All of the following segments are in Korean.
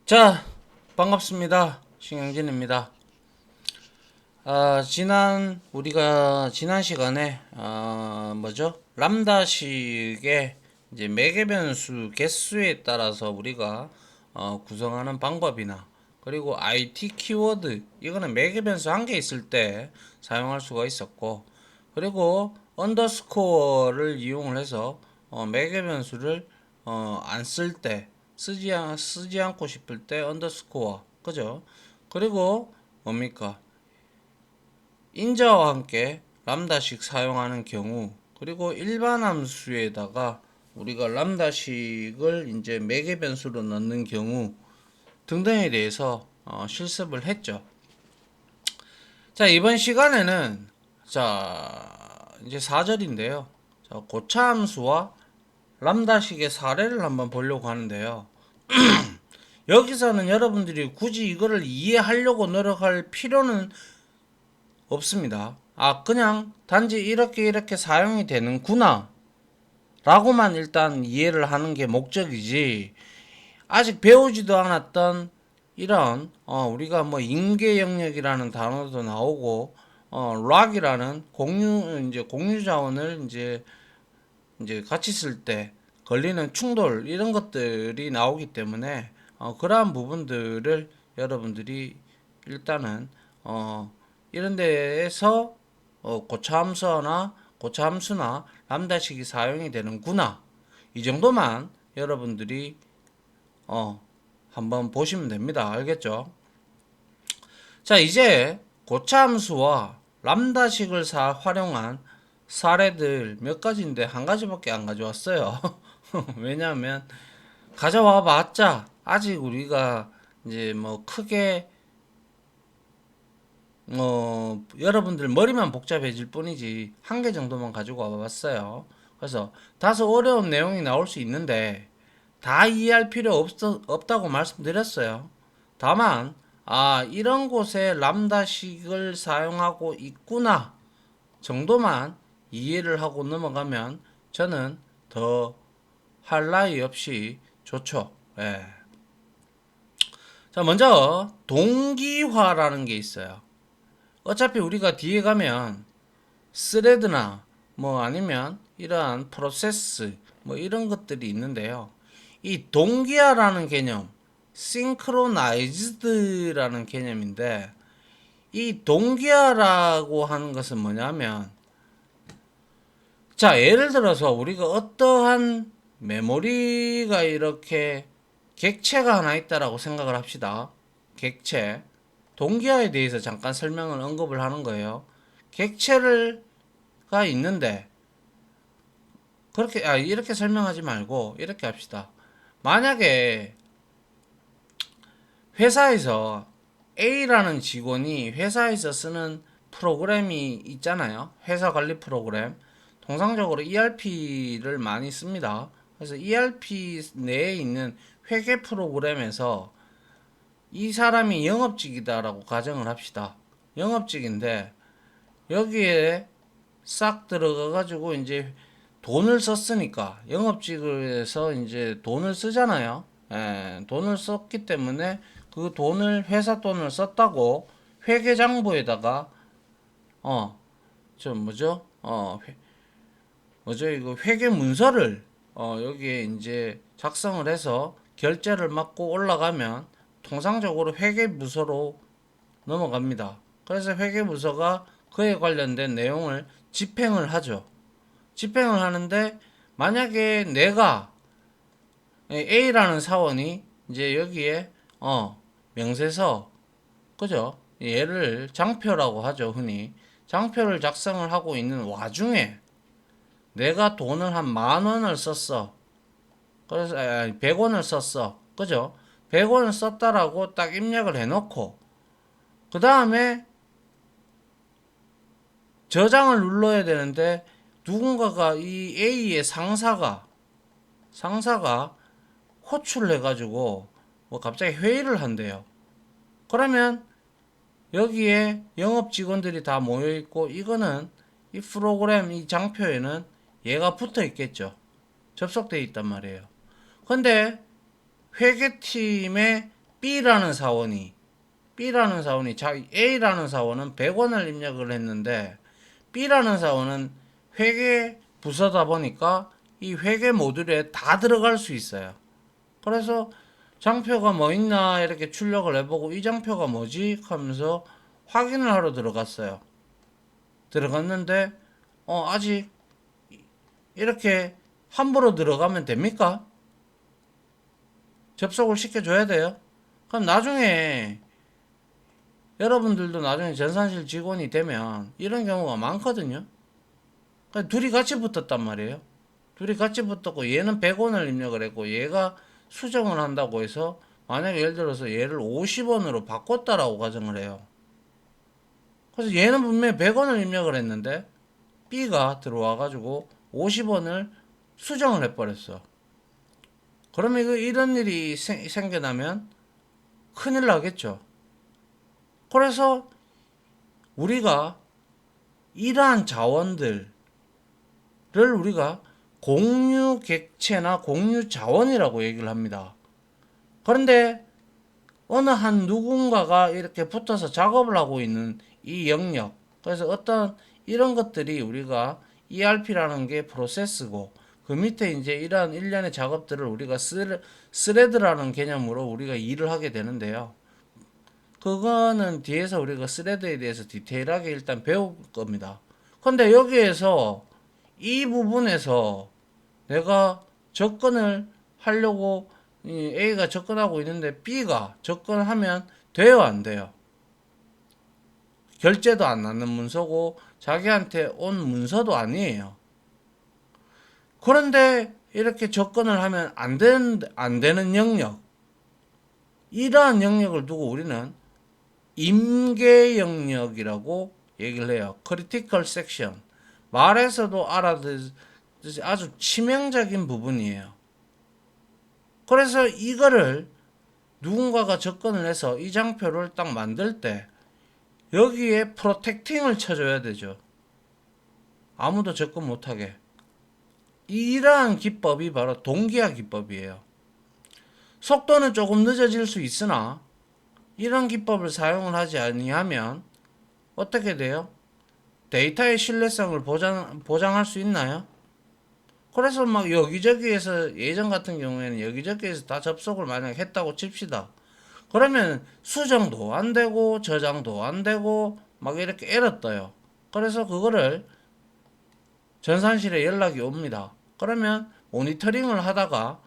자, 반갑습니다. 신영진입니다. 우리가 지난 시간에, 람다식의 이제 매개 변수 개수에 따라서 우리가, 구성하는 방법이나, 그리고 IT 키워드, 이거는 매개 변수 한 개 있을 때 사용할 수가 있었고, 그리고 언더스코어를 이용을 해서, 매개 변수를, 안 쓸 때, 쓰지 않고 싶을 때 언더스코어, 그죠? 그리고 뭡니까? 인자와 함께 람다식 사용하는 경우, 그리고 일반 함수에다가 우리가 람다식을 이제 매개 변수로 넣는 경우 등등에 대해서 실습을 했죠. 자, 이번 시간에는 이제 4절인데요. 자, 고차 함수와 람다식의 사례를 한번 보려고 하는데요. 여기서는 여러분들이 굳이 이거를 이해하려고 노력할 필요는 없습니다. 그냥 단지 이렇게 사용이 되는구나 라고만 일단 이해를 하는 게 목적이지, 아직 배우지도 않았던 이런 우리가 뭐 인계 영역이라는 단어도 나오고 락이라는 공유 자원을 이제 같이 쓸 때 걸리는 충돌, 이런 것들이 나오기 때문에 그러한 부분들을 여러분들이 일단은 이런 데에서 고차함수나 람다식이 사용이 되는구나, 이 정도만 여러분들이 한번 보시면 됩니다. 알겠죠? 자, 이제 고차함수와 람다식을 활용한 사례들 몇 가지인데 한 가지밖에 안 가져왔어요. 왜냐하면 가져와 봤자 아직 우리가 이제 뭐 크게 여러분들 머리만 복잡해질 뿐이지 한 개 정도만 가지고 와봤어요. 그래서 다소 어려운 내용이 나올 수 있는데 다 이해할 필요 없다고 말씀드렸어요. 다만 이런 곳에 람다식을 사용하고 있구나 정도만 이해를 하고 넘어가면 저는 더 할 나위 없이 좋죠. 예. 자, 먼저 동기화라는 게 있어요. 어차피 우리가 뒤에 가면 스레드나 뭐 아니면 이러한 프로세스 뭐 이런 것들이 있는데요. 이 동기화라는 개념, synchronized라는 개념인데, 이 동기화라고 하는 것은 뭐냐면, 자, 예를 들어서 우리가 어떠한 메모리가 이렇게 객체가 하나 있다라고 생각을 합시다. 객체. 동기화에 대해서 잠깐 설명을 언급을 하는 거예요. 객체가 있는데, 이렇게 설명하지 말고, 이렇게 합시다. 만약에 회사에서 A라는 직원이 회사에서 쓰는 프로그램이 있잖아요. 회사 관리 프로그램. 통상적으로 ERP를 많이 씁니다. 그래서 ERP 내에 있는 회계 프로그램에서 이 사람이 영업직이다라고 가정을 합시다. 영업직인데 여기에 싹 들어가 가지고 이제 돈을 썼으니까, 영업직에서 이제 돈을 쓰잖아요. 돈을 썼기 때문에 그 돈을, 회사 돈을 썼다고 회계장부에다가 저 뭐죠? 이거 회계 문서를 여기에 이제 작성을 해서 결제를 받고 올라가면 통상적으로 회계 부서로 넘어갑니다. 그래서 회계 부서가 그에 관련된 내용을 집행을 하죠. 집행을 하는데, 만약에 내가 A라는 사원이 이제 여기에 명세서, 그죠? 얘를 장표라고 하죠, 흔히. 장표를 작성을 하고 있는 와중에 내가 돈을 한 10,000원을 썼어. 그래서 100원을 썼어. 그죠? 100원을 썼다라고 딱 입력을 해놓고 그 다음에 저장을 눌러야 되는데, 누군가가 이 A의 상사가 호출을 해가지고 뭐 갑자기 회의를 한대요. 그러면 여기에 영업 직원들이 다 모여 있고, 이거는 이 프로그램 이 장표에는 얘가 붙어 있겠죠. 접속되어 있단 말이에요. 근데 회계팀의 B라는 사원이 자 A라는 사원은 100원을 입력을 했는데 B라는 사원은 회계 부서다 보니까 이 회계 모듈에 다 들어갈 수 있어요. 그래서 장표가 뭐 있나 이렇게 출력을 해보고 이 장표가 뭐지 하면서 확인을 하러 들어갔어요. 들어갔는데 아직 이렇게 함부로 들어가면 됩니까? 접속을 시켜줘야 돼요. 그럼 나중에 여러분들도 나중에 전산실 직원이 되면 이런 경우가 많거든요. 그러니까 둘이 같이 붙었단 말이에요. 둘이 같이 붙었고 얘는 100원을 입력을 했고 얘가 수정을 한다고 해서 만약에 예를 들어서 얘를 50원으로 바꿨다라고 가정을 해요. 그래서 얘는 분명히 100원을 입력을 했는데 B가 들어와 가지고 50원을 수정을 해버렸어. 그러면 이런 일이 생겨나면 큰일 나겠죠. 그래서 우리가 이러한 자원들을 우리가 공유 객체나 공유 자원이라고 얘기를 합니다. 그런데 어느 한 누군가가 이렇게 붙어서 작업을 하고 있는 이 영역, 그래서 어떤 이런 것들이 우리가 ERP라는 게 프로세스고 그 밑에 이제 이러한 일련의 작업들을 우리가 스레드라는 개념으로 우리가 일을 하게 되는데요. 그거는 뒤에서 우리가 스레드에 대해서 디테일하게 일단 배울 겁니다. 근데 여기에서 이 부분에서 내가 접근을 하려고 A가 접근하고 있는데 B가 접근하면 돼요, 안 돼요? 결제도 안 받는 문서고 자기한테 온 문서도 아니에요. 그런데 이렇게 접근을 하면 안 되는 영역, 이러한 영역을 두고 우리는 임계 영역이라고 얘기를 해요. critical section. 말에서도 알아듣듯이 아주 치명적인 부분이에요. 그래서 이거를 누군가가 접근을 해서 이 장표를 딱 만들 때 여기에 프로텍팅을 쳐줘야 되죠. 아무도 접근 못하게. 이러한 기법이 바로 동기화 기법이에요. 속도는 조금 늦어질 수 있으나 이런 기법을 사용을 하지 아니하면 어떻게 돼요? 데이터의 신뢰성을 보장할 수 있나요? 그래서 막 여기저기에서 예전 같은 경우에는 여기저기에서 다 접속을 만약 했다고 칩시다. 그러면 수정도 안 되고 저장도 안 되고 막 이렇게 에러 떠요. 그래서 그거를 전산실에 연락이 옵니다. 그러면 모니터링을 하다가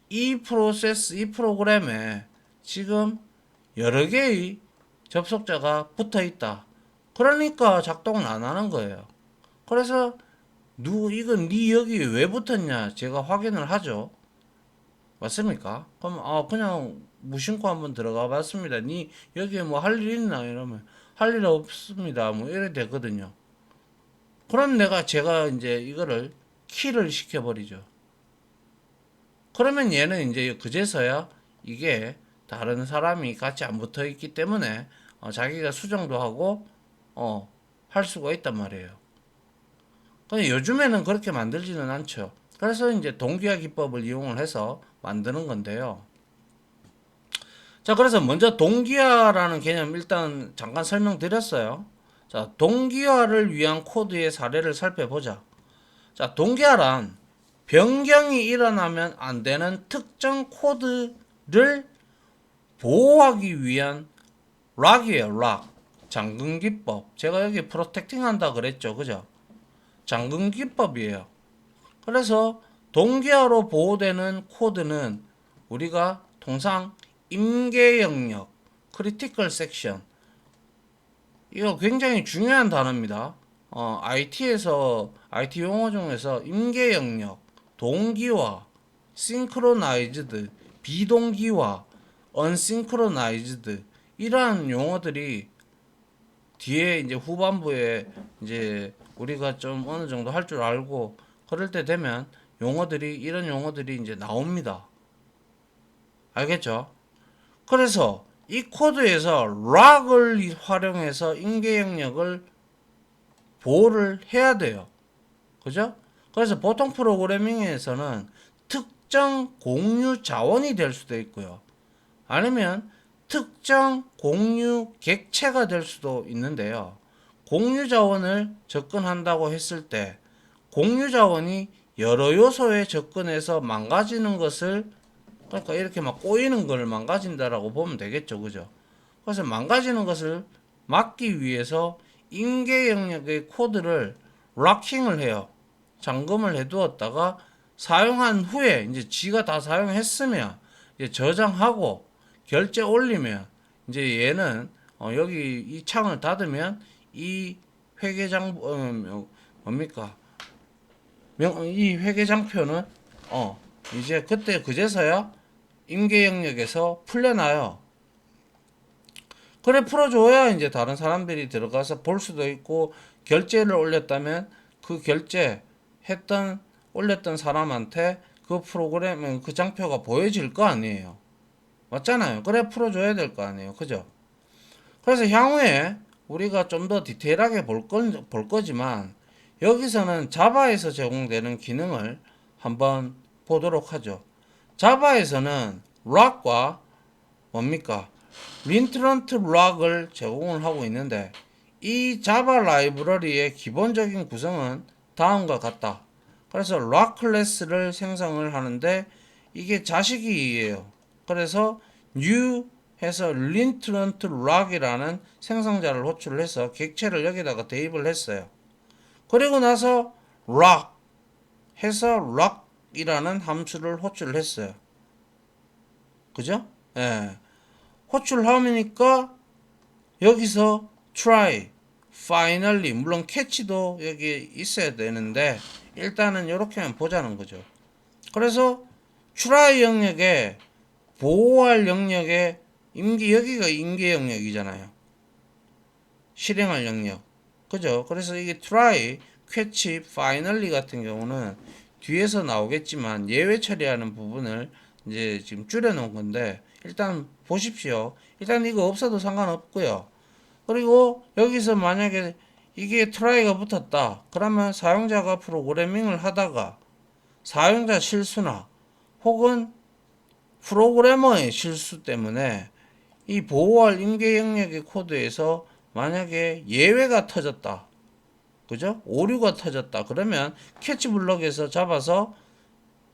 이 프로그램에 지금 여러 개의 접속자가 붙어 있다. 그러니까 작동을 안 하는 거예요. 그래서 이건 네 여기 왜 붙었냐 제가 확인을 하죠. 맞습니까? 그럼 그냥 무심코 한번 들어가 봤습니다. 니 여기에 뭐 할 일 있나 이러면 할 일 없습니다. 뭐 이래 되거든요. 그럼 제가 이제 이거를 키를 시켜버리죠. 그러면 얘는 이제 그제서야 이게 다른 사람이 같이 안 붙어 있기 때문에 자기가 수정도 하고 할 수가 있단 말이에요. 근데 요즘에는 그렇게 만들지는 않죠. 그래서 이제 동기화 기법을 이용을 해서 만드는 건데요. 자, 그래서 먼저 동기화라는 개념 일단 잠깐 설명드렸어요. 자, 동기화를 위한 코드의 사례를 살펴보자. 자, 동기화란 변경이 일어나면 안 되는 특정 코드를 보호하기 위한 락이에요, 락. 잠금 기법. 제가 여기 프로텍팅 한다 그랬죠, 그죠? 잠금 기법이에요. 그래서 동기화로 보호되는 코드는 우리가 통상 임계 영역, critical section. 이거 굉장히 중요한 단어입니다. IT 용어 중에서 임계 영역, 동기화, synchronized, 비동기화, unsynchronized 이러한 용어들이 뒤에 이제 후반부에 이제 우리가 좀 어느 정도 할 줄 알고 그럴 때 되면 이런 용어들이 이제 나옵니다. 알겠죠? 그래서 이 코드에서 락을 활용해서 임계 영역을 보호를 해야 돼요. 그죠? 그래서 보통 프로그래밍에서는 특정 공유 자원이 될 수도 있고요. 아니면 특정 공유 객체가 될 수도 있는데요. 공유 자원을 접근한다고 했을 때 공유 자원이 여러 요소에 접근해서 망가지는 것을, 그러니까 이렇게 막 꼬이는 걸 망가진다라고 보면 되겠죠. 그죠? 그래서 망가지는 것을 막기 위해서 인계 영역의 코드를 락킹을 해요. 잠금을 해두었다가 사용한 후에 이제 지가 다 사용했으면 이제 저장하고 결제 올리면 이제 얘는 여기 이 창을 닫으면 이 회계장 뭡니까? 이 회계장표는 이제 그때 그제서야 임계 영역에서 풀려나요. 그래 풀어줘야 이제 다른 사람들이 들어가서 볼 수도 있고, 결제를 올렸다면 그 결제 했던 올렸던 사람한테 그 프로그램 그 장표가 보여질 거 아니에요. 맞잖아요. 그래 풀어줘야 될 거 아니에요. 그죠? 그래서 향후에 우리가 좀 더 디테일하게 볼 거지만 여기서는 자바에서 제공되는 기능을 한번 보도록 하죠. 자바에서는 락과 뭡니까? 린트런트 락을 제공을 하고 있는데 이 자바 라이브러리의 기본적인 구성은 다음과 같다. 그래서 락 클래스를 생성을 하는데 이게 자식이에요. 그래서 new 해서 린트런트 락이라는 생성자를 호출해서 객체를 여기다가 대입을 했어요. 그리고 나서 락 해서 락이라는 함수를 호출을 했어요. 그죠? 예. 호출하니까 여기서 try, finally, 물론 catch도 여기 있어야 되는데 일단은 이렇게만 보자는 거죠. 그래서 try 영역에 보호할 영역에 여기가 임계 영역이잖아요. 실행할 영역. 그죠? 그래서 이게 try, catch, finally 같은 경우는 뒤에서 나오겠지만 예외 처리하는 부분을 이제 지금 줄여 놓은 건데 일단 보십시오. 일단 이거 없어도 상관없고요. 그리고 여기서 만약에 이게 try가 붙었다. 그러면 사용자가 프로그래밍을 하다가 사용자 실수나 혹은 프로그래머의 실수 때문에 이 보호할 임계 영역의 코드에서 만약에 예외가 터졌다. 그죠? 오류가 터졌다. 그러면 캐치 블럭에서 잡아서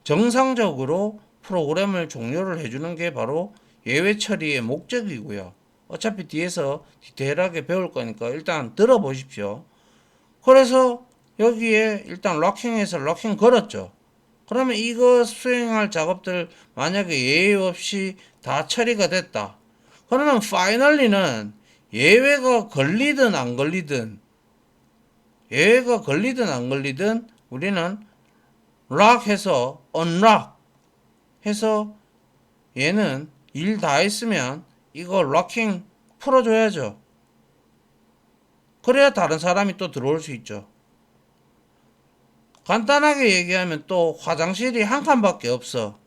정상적으로 프로그램을 종료를 해주는 게 바로 예외 처리의 목적이고요. 어차피 뒤에서 디테일하게 배울 거니까 일단 들어보십시오. 그래서 여기에 일단 락킹해서 락킹 걸었죠. 그러면 이거 수행할 작업들 만약에 예외 없이 다 처리가 됐다. 그러면 파이널리는 예외가 걸리든 안 걸리든 우리는 락 해서 unlock 해서 얘는 일 다 했으면 이거 락킹 풀어줘야죠. 그래야 다른 사람이 또 들어올 수 있죠. 간단하게 얘기하면 또 화장실이 한 칸밖에 없어.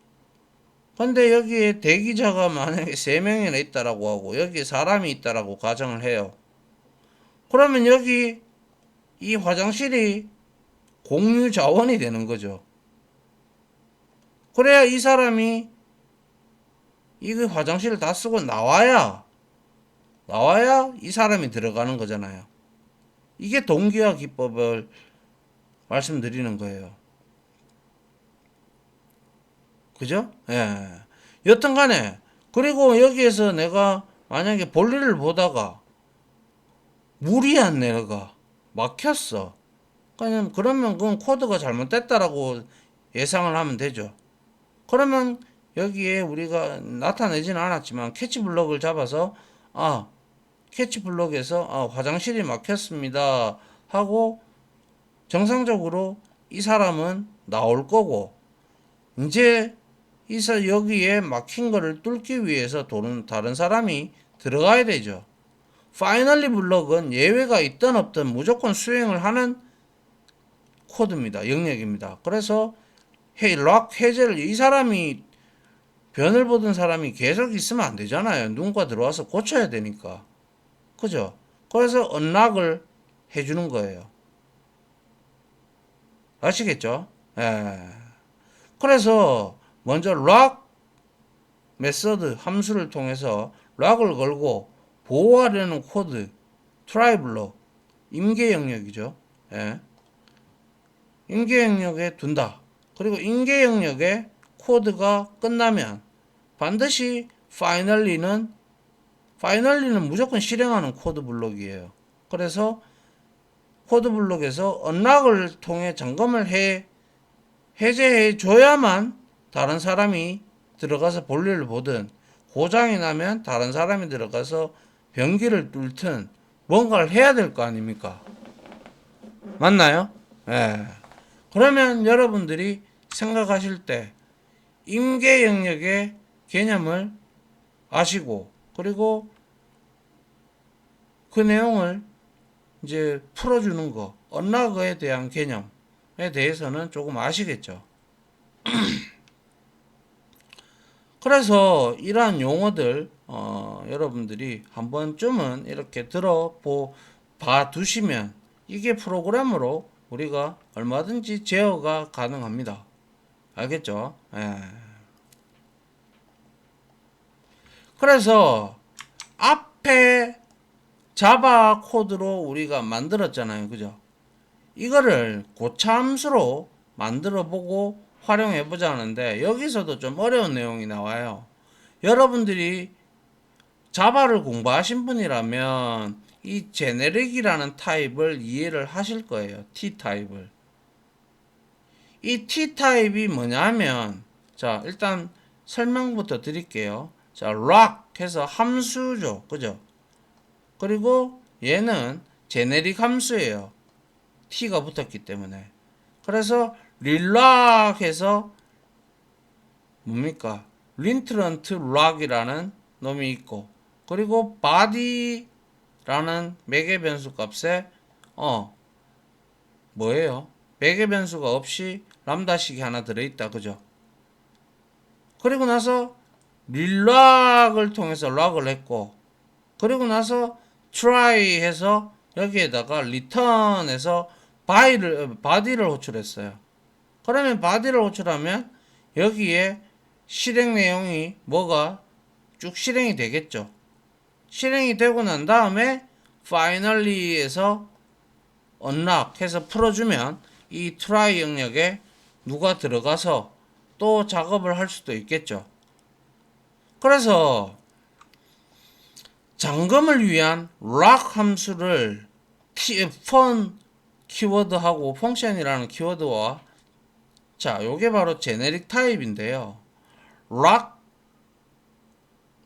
근데 여기에 대기자가 만약에 3명이나 있다라고 하고 여기에 사람이 있다라고 가정을 해요. 그러면 여기 이 화장실이 공유 자원이 되는 거죠. 그래야 이 사람이 이 화장실을 다 쓰고 나와야 이 사람이 들어가는 거잖아요. 이게 동기화 기법을 말씀드리는 거예요. 그죠? 예. 여튼 간에, 그리고 여기에서 내가 만약에 볼일을 보다가 물이 안 내려가. 막혔어. 그러면 그건 코드가 잘못됐다라고 예상을 하면 되죠. 그러면 여기에 우리가 나타내지는 않았지만 캐치 블럭을 잡아서 캐치 블럭에서 화장실이 막혔습니다 하고 정상적으로 이 사람은 나올 거고, 이제 여기에 막힌 거를 뚫기 위해서 다른 사람이 들어가야 되죠. 파이널리 블럭은 예외가 있든 없든 무조건 수행을 하는 코드입니다. 영역입니다. 그래서 락 해제를 이 사람이 변을 보던 사람이 계속 있으면 안 되잖아요. 누군가 들어와서 고쳐야 되니까. 그죠? 그래서 언락을 해주는 거예요. 아시겠죠? 예. 그래서 먼저 락 메서드 함수를 통해서 락을 걸고 보호하려는 코드 try 블록 임계 영역이죠. 예. 임계 영역에 둔다. 그리고 임계 영역에 코드가 끝나면 반드시 finally는 무조건 실행하는 코드 블록이에요. 그래서 코드 블록에서 unlock을 통해 점검을 해제해 줘야만 다른 사람이 들어가서 볼일을 보든 고장이 나면 다른 사람이 들어가서 변기를 뚫든 뭔가를 해야 될 거 아닙니까? 맞나요? 예. 그러면 여러분들이 생각하실 때 임계 영역의 개념을 아시고 그리고 그 내용을 이제 풀어주는 거, 언락에 대한 개념에 대해서는 조금 아시겠죠. 그래서 이러한 용어들 여러분들이 한 번쯤은 이렇게 봐 두시면 이게 프로그램으로 우리가 얼마든지 제어가 가능합니다. 알겠죠? 예. 그래서 앞에 자바 코드로 우리가 만들었잖아요. 그죠? 이거를 고참수로 만들어 보고 활용해 보자는데 여기서도 좀 어려운 내용이 나와요. 여러분들이 자바를 공부하신 분이라면 이 제네릭이라는 타입을 이해를 하실 거예요. T 타입을. 이 T 타입이 뭐냐면 자, 일단 설명부터 드릴게요. 자, lock 해서 함수죠. 그죠? 그리고 얘는 제네릭 함수예요. t가 붙었기 때문에. 그래서 릴락 해서 뭡니까? 린트런트 락이라는 놈이 있고 그리고 body라는 매개 변수 값에 뭐예요? 매개 변수가 없이 람다식이 하나 들어있다. 그죠? 그리고 나서 릴락을 통해서 락을 했고 그리고 나서 try 해서 여기에다가 return해서 body를 호출했어요. 그러면 body를 호출하면 여기에 실행 내용이 뭐가 쭉 실행이 되겠죠. 실행이 되고 난 다음에 finally에서 unlock 해서 풀어주면 이 try 영역에 누가 들어가서 또 작업을 할 수도 있겠죠. 그래서 잠금을 위한 lock 함수를 fun 키워드하고 펑션이라는 키워드와 자, 요게 바로 제네릭 타입인데요. lock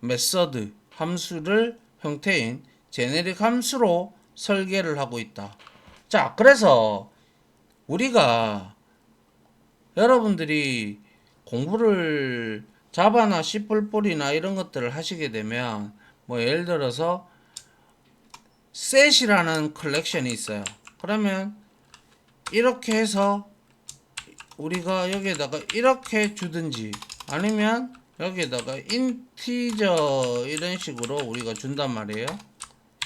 메서드 함수를 형태인 제네릭 함수로 설계를 하고 있다. 자, 그래서 우리가 여러분들이 공부를 자바나 C++이나 이런 것들을 하시게 되면 뭐 예를 들어서 set이라는 컬렉션이 있어요. 그러면 이렇게 해서 우리가 여기에다가 이렇게 주든지 아니면 여기에다가 인티저 이런 식으로 우리가 준단 말이에요.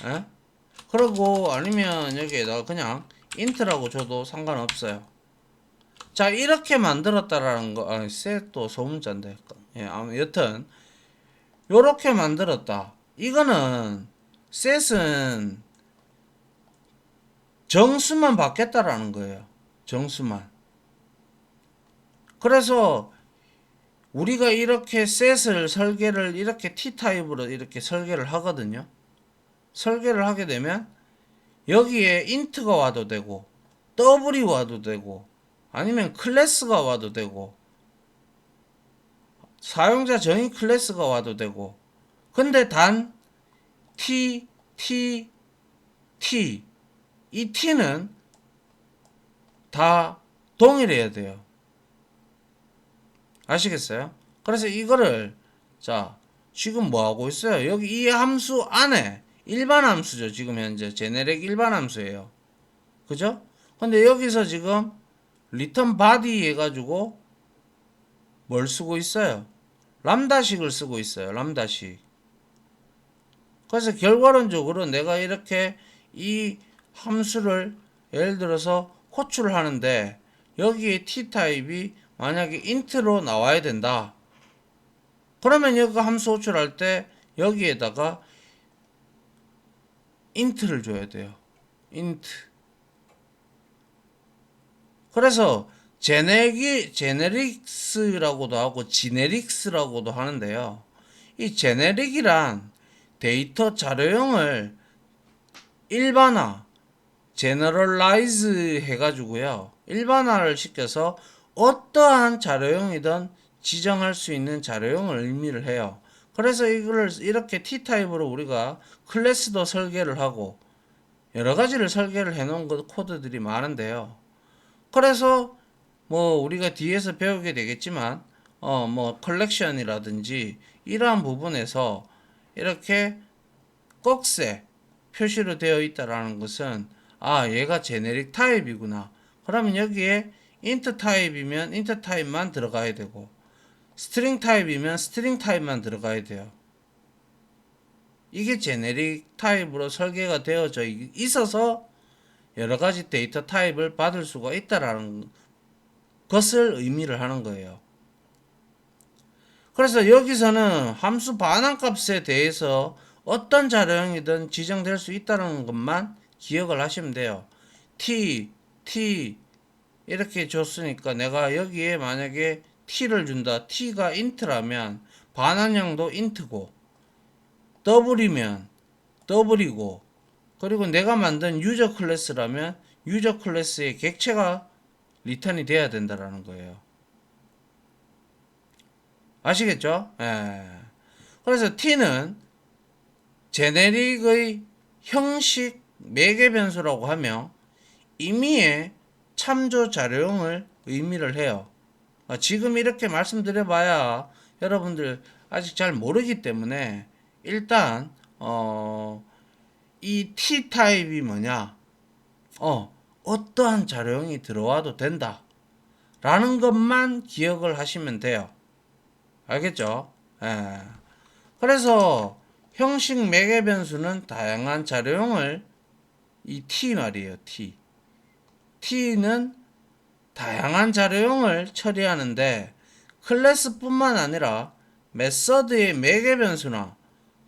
에? 그리고 아니면 여기에다가 그냥 인트라고 줘도 상관없어요. 자, 이렇게 만들었다라는 거, 셋도 소문자인데, 예, 여튼 요렇게 만들었다. 이거는 셋은 정수만 받겠다라는 거예요. 정수만. 그래서 우리가 이렇게 셋을 설계를 이렇게 T타입으로 이렇게 설계를 하거든요. 설계를 하게 되면 여기에 인트가 와도 되고 더블이 와도 되고 아니면 클래스가 와도 되고 사용자 정의 클래스가 와도 되고 근데 단 T 이 T는 다 동일해야 돼요. 아시겠어요? 그래서 이거를 자 지금 뭐 하고 있어요? 여기 이 함수 안에 일반 함수죠. 지금 현재 제네릭 일반 함수예요. 그죠? 근데 여기서 지금 return body 해가지고 뭘 쓰고 있어요? 람다식을 쓰고 있어요. 람다식. 그래서 결과론적으로 내가 이렇게 이 함수를 예를 들어서 호출을 하는데 여기에 T타입이 만약에 int로 나와야 된다. 그러면 여기 함수 호출할 때 여기에다가 int를 줘야 돼요. int. 그래서 제네릭스라고도 하고 지네릭스라고도 하는데요. 이 제네릭이란 데이터 자료형을 일반화, 제너럴라이즈 해가지고요. 일반화를 시켜서 어떠한 자료형이든 지정할 수 있는 자료형을 의미를 해요. 그래서 이걸 이렇게 T타입으로 우리가 클래스도 설계를 하고 여러 가지를 설계를 해 놓은 코드들이 많은데요. 그래서 뭐 우리가 뒤에서 배우게 되겠지만 뭐 컬렉션이라든지 이러한 부분에서 이렇게 꺽쇠 표시로 되어 있다라는 것은 얘가 제네릭 타입이구나. 그러면 여기에 int 타입이면 int 타입만 들어가야 되고 스트링 타입이면 스트링 타입만 들어가야 돼요. 이게 제네릭 타입으로 설계가 되어져 있어서 여러 가지 데이터 타입을 받을 수가 있다라는 것을 의미를 하는 거예요. 그래서 여기서는 함수 반환값에 대해서 어떤 자료형이든 지정될 수 있다는 것만 기억을 하시면 돼요. t 이렇게 줬으니까 내가 여기에 만약에 t를 준다. t가 int라면 반환형도 int고 double이면 double이고 그리고 내가 만든 유저 클래스라면 유저 클래스의 객체가 리턴이 돼야 된다라는 거예요. 아시겠죠? 예. 그래서 t는 제네릭의 형식 매개 변수라고 하며 임의의 참조 자료형을 의미를 해요. 지금 이렇게 말씀드려봐야 여러분들 아직 잘 모르기 때문에 일단 이 T 타입이 뭐냐? 어떠한 자료형이 들어와도 된다. 라는 것만 기억을 하시면 돼요. 알겠죠? 예. 그래서 형식 매개 변수는 다양한 자료형을 이 T 말이에요. T는 다양한 자료형을 처리하는데 클래스뿐만 아니라 메서드의 매개 변수나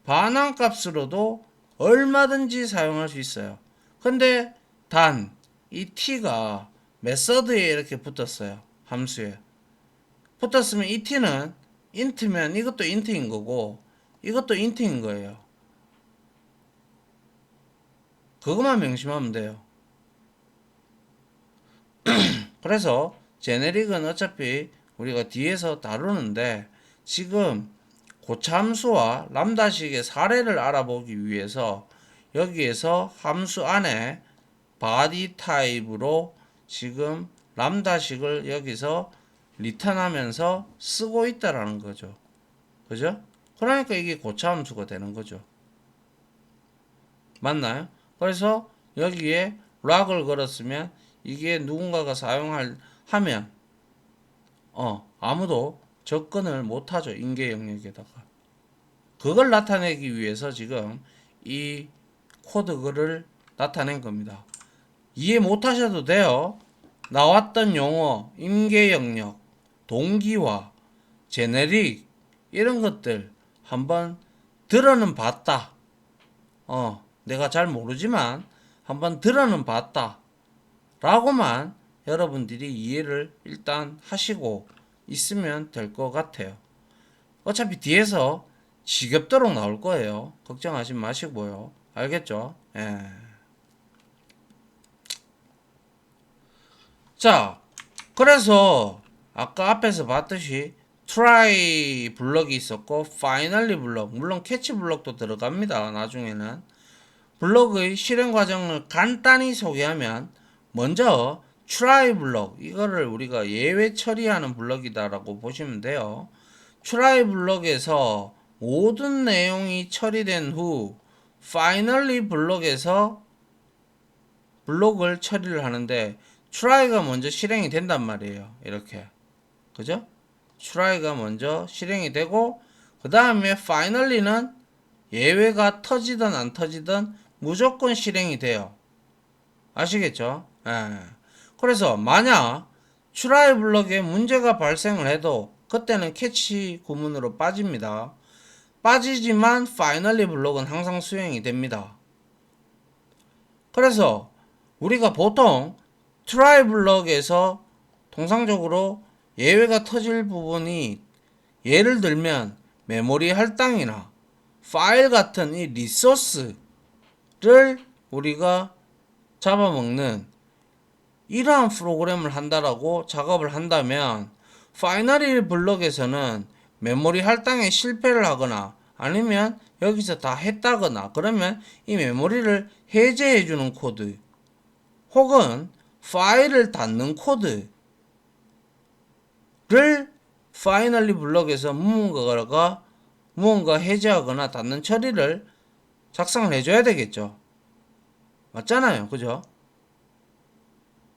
반환값으로도 얼마든지 사용할 수 있어요. 근데 단 이 t가 메서드에 이렇게 붙었어요. 함수에 붙었으면 이 t는 int면 이것도 int인 거고 이것도 int인 거예요. 그것만 명심하면 돼요. 그래서 제네릭은 어차피 우리가 뒤에서 다루는데 지금 고참수와 람다식의 사례를 알아보기 위해서 여기에서 함수 안에 body 타입으로 지금 람다식을 여기서 리턴하면서 쓰고 있다라는 거죠. 그죠? 그러니까 이게 고차함수가 되는 거죠. 맞나요? 그래서 여기에 락을 걸었으면 이게 누군가가 하면 아무도 접근을 못하죠. 인계 영역에다가. 그걸 나타내기 위해서 지금 이 코드를 나타낸 겁니다. 이해 못하셔도 돼요. 나왔던 용어, 인계 영역, 동기화, 제네릭 이런 것들 한번 들어는 봤다. 내가 잘 모르지만 한번 들어는 봤다. 라고만 여러분들이 이해를 일단 하시고 있으면 될 것 같아요. 어차피 뒤에서 지겹도록 나올 거예요. 걱정하지 마시고요. 알겠죠? 예. 자, 그래서 아까 앞에서 봤듯이 try 블럭이 있었고 finally 블럭, 물론 catch 블럭도 들어갑니다. 나중에는 블럭의 실행 과정을 간단히 소개하면 먼저 try 블럭, 이거를 우리가 예외 처리하는 블럭이다라고 보시면 돼요. try 블럭에서 모든 내용이 처리된 후 finally 블럭에서 블록을 처리를 하는데 try가 먼저 실행이 된단 말이에요. 이렇게. 그죠? try가 먼저 실행이 되고 그 다음에 finally는 예외가 터지든 안 터지든 무조건 실행이 돼요. 아시겠죠? 예. 그래서 만약 try 블럭에 문제가 발생을 해도 그때는 캐치 구문으로 빠집니다. 빠지지만 파이널리 블록은 항상 수행이 됩니다. 그래서 우리가 보통 트라이 블록에서 통상적으로 예외가 터질 부분이 예를 들면 메모리 할당이나 파일 같은 이 리소스를 우리가 잡아먹는 이러한 프로그램을 한다라고 작업을 한다면 파이너리 블록에서는 메모리 할당에 실패를 하거나 아니면 여기서 다 했다거나 그러면 이 메모리를 해제해 주는 코드 혹은 파일을 닫는 코드를 파이널리 블록에서 무언가 해제하거나 닫는 처리를 작성을 해줘야 되겠죠. 맞잖아요. 그죠?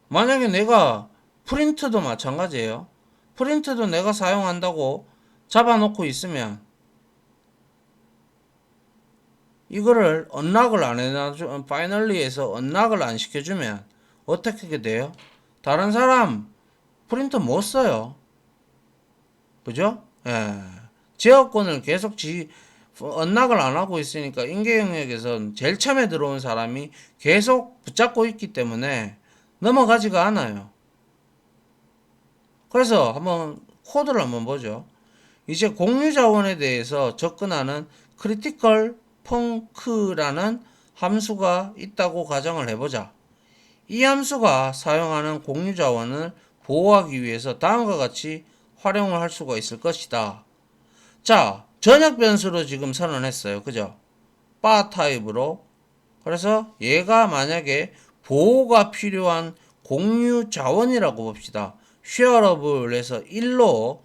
만약에 내가 프린트도 마찬가지예요. 프린트도 내가 사용한다고 잡아놓고 있으면 이거를 언락을 안 해놔주, 파이널리에서 언락을 안 시켜주면 어떻게 돼요? 다른 사람 프린터 못 써요. 그죠? 예. 제어권을 계속 언락을 안 하고 있으니까 인계 영역에선 제일 처음에 들어온 사람이 계속 붙잡고 있기 때문에 넘어가지가 않아요. 그래서 한번 코드를 한번 보죠. 이제 공유 자원에 대해서 접근하는 크리티컬 펑크라는 함수가 있다고 가정을 해보자. 이 함수가 사용하는 공유 자원을 보호하기 위해서 다음과 같이 활용을 할 수가 있을 것이다. 자, 전역 변수로 지금 선언했어요. 그죠? 바 타입으로. 그래서 얘가 만약에 보호가 필요한 공유 자원이라고 봅시다. 쉐어러블에서 1로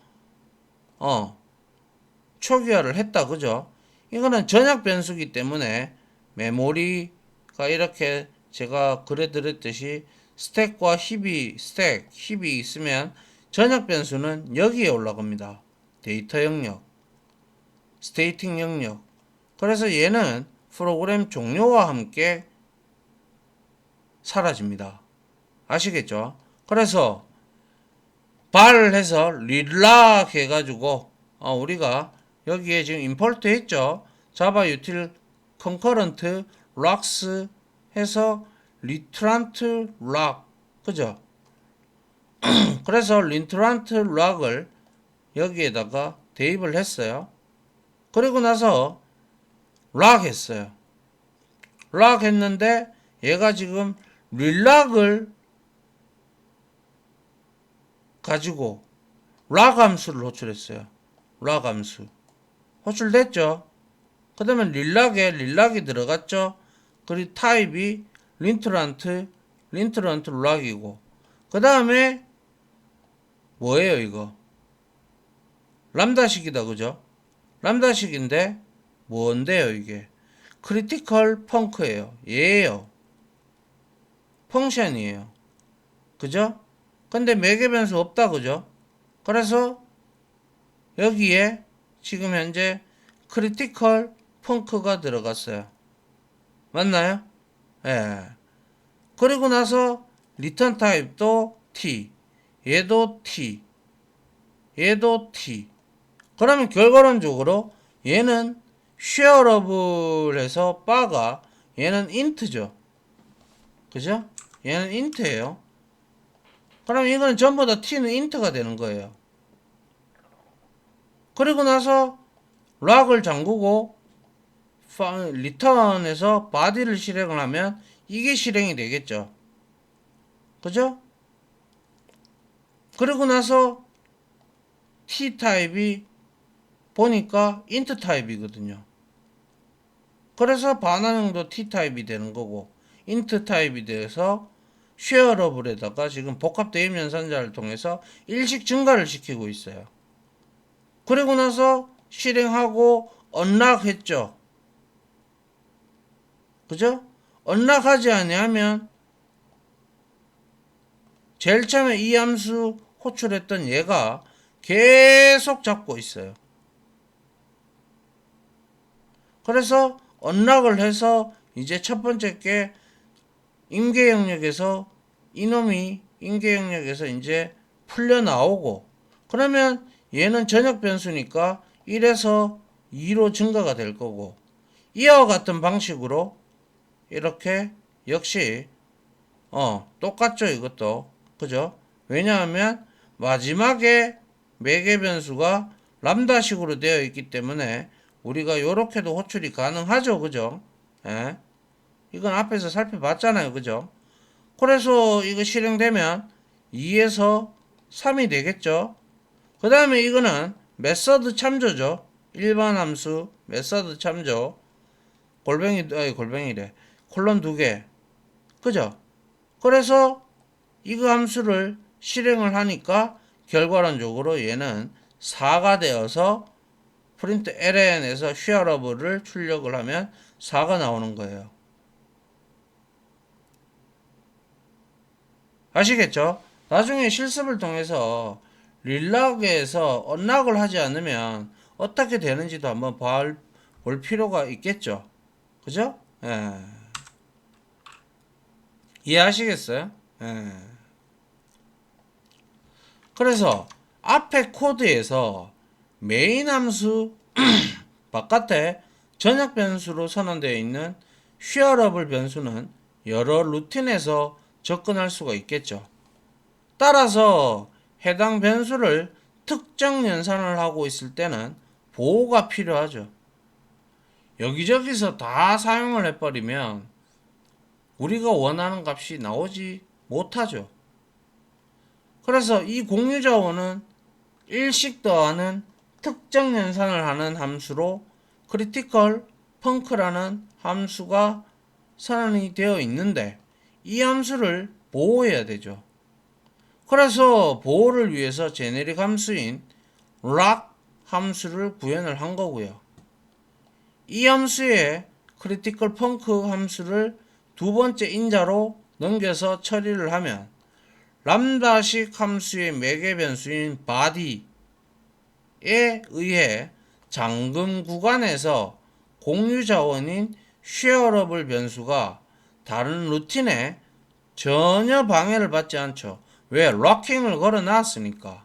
초기화를 했다. 그죠? 이거는 전역 변수기 때문에 메모리가 이렇게 제가 그려드렸듯이 스택과 힙이 있으면 전역 변수는 여기에 올라갑니다. 데이터 영역, 스테이팅 영역. 그래서 얘는 프로그램 종료와 함께 사라집니다. 아시겠죠? 그래서 발해서 릴락 해가지고 우리가 여기에 지금 임포트 했죠. 자바 유틸 컨커런트 락스 해서 리트란트 락 그죠? 그래서 리트란트 락을 여기에다가 대입을 했어요. 그리고 나서 락 했어요. 락 했는데 얘가 지금 릴락을 가지고 락 함수를 호출했어요. 락 함수 호출됐죠. 그 다음에 릴락이 들어갔죠. 그리고 타입이 린트란트 락이고 그 다음에 뭐예요 이거? 람다식이다. 그죠? 람다식인데 뭔데요 이게? 크리티컬 펑크예요. 얘예요. 펑션이에요. 그죠? 근데 매개 변수 없다. 그죠? 그래서 여기에 지금 현재 크리티컬 펑크가 들어갔어요. 맞나요? 예. 그리고 나서 리턴 타입도 T, 얘도 T, 얘도 T. 그러면 결과론적으로 얘는 쉐어러블에서 바가 얘는 인트죠. 그죠? 얘는 인트예요. 그럼 이거는 전부 다 T는 인트가 되는 거예요. 그리고 나서 락을 잠그고 리턴에서 바디를 실행을 하면 이게 실행이 되겠죠. 그죠? 그리고 나서 T 타입이 보니까 int 타입이거든요. 그래서 반환형도 T 타입이 되는 거고 int 타입이 돼서 쉐어러블에다가 지금 복합 대입 연산자를 통해서 일식 증가를 시키고 있어요. 그리고 나서 실행하고 언락했죠. 그죠? 언락하지 아니하면 제일 처음에 이 함수 호출했던 얘가 계속 잡고 있어요. 그래서 언락을 해서 이제 첫 번째 게 임계 영역에서 이놈이 임계 영역에서 이제 풀려 나오고 그러면 얘는 전역 변수니까 1에서 2로 증가가 될 거고, 이와 같은 방식으로 이렇게 역시 똑같죠 이것도. 그죠? 왜냐하면 마지막에 매개 변수가 람다식으로 되어 있기 때문에 우리가 요렇게도 호출이 가능하죠. 그죠? 예. 이건 앞에서 살펴봤잖아요. 그죠? 그래서 이거 실행되면 2에서 3이 되겠죠. 그 다음에 이거는 메서드 참조죠. 일반 함수 메서드 참조 골뱅이래. 콜론 2개. 그죠? 그래서 이거 함수를 실행을 하니까 결과론적으로 얘는 4가 되어서 프린트 ln에서 shareable을 출력을 하면 4가 나오는 거예요. 아시겠죠? 나중에 실습을 통해서 릴락에서 언락을 하지 않으면 어떻게 되는지도 한번 볼 필요가 있겠죠. 그죠? 예. 이해하시겠어요? 예. 그래서 앞에 코드에서 메인 함수 바깥에 전역 변수로 선언되어 있는 shareable 변수는 여러 루틴에서 접근할 수가 있겠죠. 따라서 해당 변수를 특정 연산을 하고 있을 때는 보호가 필요하죠. 여기저기서 다 사용을 해버리면 우리가 원하는 값이 나오지 못하죠. 그래서 이 공유자원은 일씩 더하는 특정 연산을 하는 함수로 크리티컬 펑크라는 함수가 선언이 되어 있는데 이 함수를 보호해야 되죠. 그래서 보호를 위해서 제네릭 함수인 lock 함수를 구현을 한 거고요. 이 함수에 크리티컬 펑크 함수를 두 번째 인자로 넘겨서 처리를 하면 람다식 함수의 매개 변수인 body에 의해 잠금 구간에서 공유 자원인 shareable 변수가 다른 루틴에 전혀 방해를 받지 않죠. 왜? 럭킹을 걸어 놨으니까.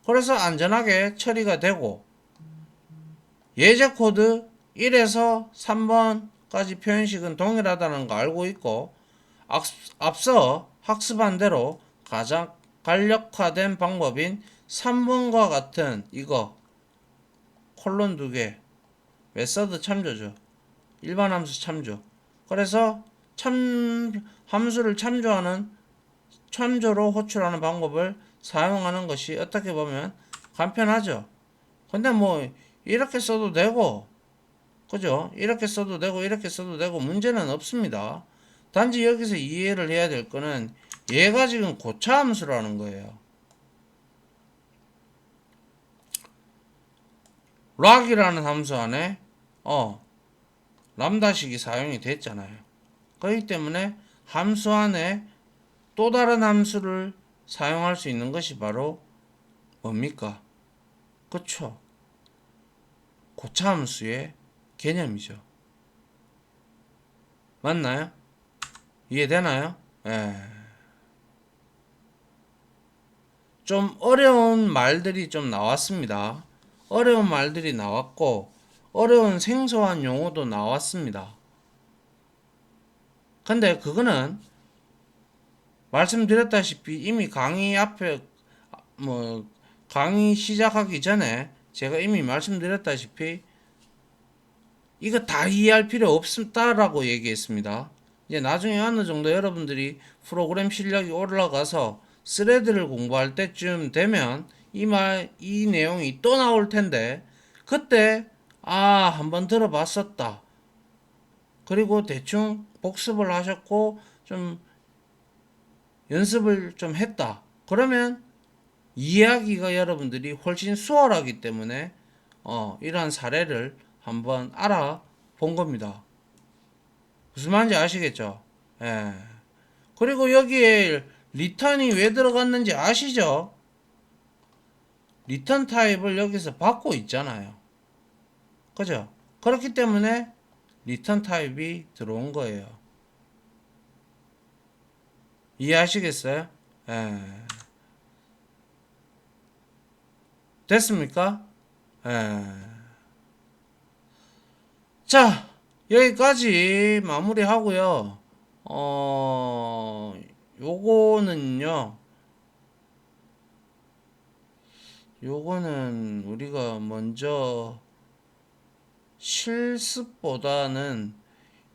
그래서 안전하게 처리가 되고 예제 코드 1에서 3번까지 표현식은 동일하다는 거 알고 있고 앞서 학습한 대로 가장 간략화된 방법인 3번과 같은 이거 콜론 2개 메서드 참조죠. 일반 함수 참조. 그래서 함수를 참조로 호출하는 방법을 사용하는 것이 어떻게 보면 간편하죠. 근데 뭐 이렇게 써도 되고 그죠? 이렇게 써도 되고 이렇게 써도 되고 문제는 없습니다. 단지 여기서 이해를 해야 될 거는 얘가 지금 고차 함수라는 거예요. 락이라는 함수 안에 람다식이 사용이 됐잖아요. 그렇기 때문에 함수 안에 또 다른 함수를 사용할 수 있는 것이 바로 뭡니까? 그쵸? 고차 함수의 개념이죠. 맞나요? 이해되나요? 예. 좀 어려운 말들이 좀 나왔습니다. 어려운 말들이 나왔고, 어려운 생소한 용어도 나왔습니다. 근데 그거는 말씀드렸다시피 이미 강의 앞에, 강의 시작하기 전에 제가 이미 말씀드렸다시피 이거 다 이해할 필요 없다라고 얘기했습니다. 이제 나중에 어느 정도 여러분들이 프로그램 실력이 올라가서 스레드를 공부할 때쯤 되면 이 내용이 또 나올 텐데 그때 한번 들어봤었다. 그리고 대충 복습을 하셨고 좀 연습을 좀 했다. 그러면 이해하기가 여러분들이 훨씬 수월하기 때문에 이러한 사례를 한번 알아본 겁니다. 무슨 말인지 아시겠죠? 예. 그리고 여기에 리턴이 왜 들어갔는지 아시죠? 리턴 타입을 여기서 받고 있잖아요. 그죠? 그렇기 때문에 리턴 타입이 들어온 거예요. 이해하시겠어요? 예. 됐습니까? 예. 자, 여기까지 마무리하고요. 어, 요거는요. 요거는 우리가 먼저 실습보다는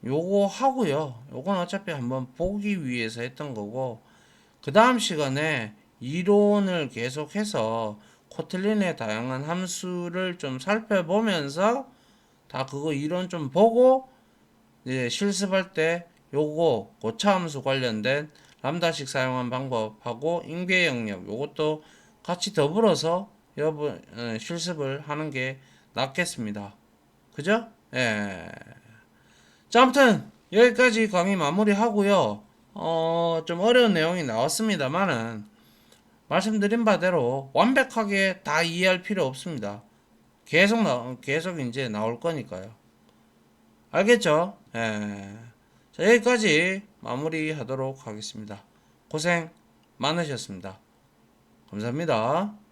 요거 하고요. 요건 어차피 한번 보기 위해서 했던 거고, 그 다음 시간에 이론을 계속해서 코틀린의 다양한 함수를 좀 살펴보면서 다 그거 이론 좀 보고 이제 실습할 때 요거 고차함수 관련된 람다식 사용한 방법하고 인계 영역 요것도 같이 더불어서 여러분 실습을 하는 게 낫겠습니다. 그죠? 예. 자, 아무튼 여기까지 강의 마무리하고요. 좀 어려운 내용이 나왔습니다만은 말씀드린 바대로 완벽하게 다 이해할 필요 없습니다. 계속 이제 나올 거니까요. 알겠죠? 예. 자, 여기까지 마무리하도록 하겠습니다. 고생 많으셨습니다. 감사합니다.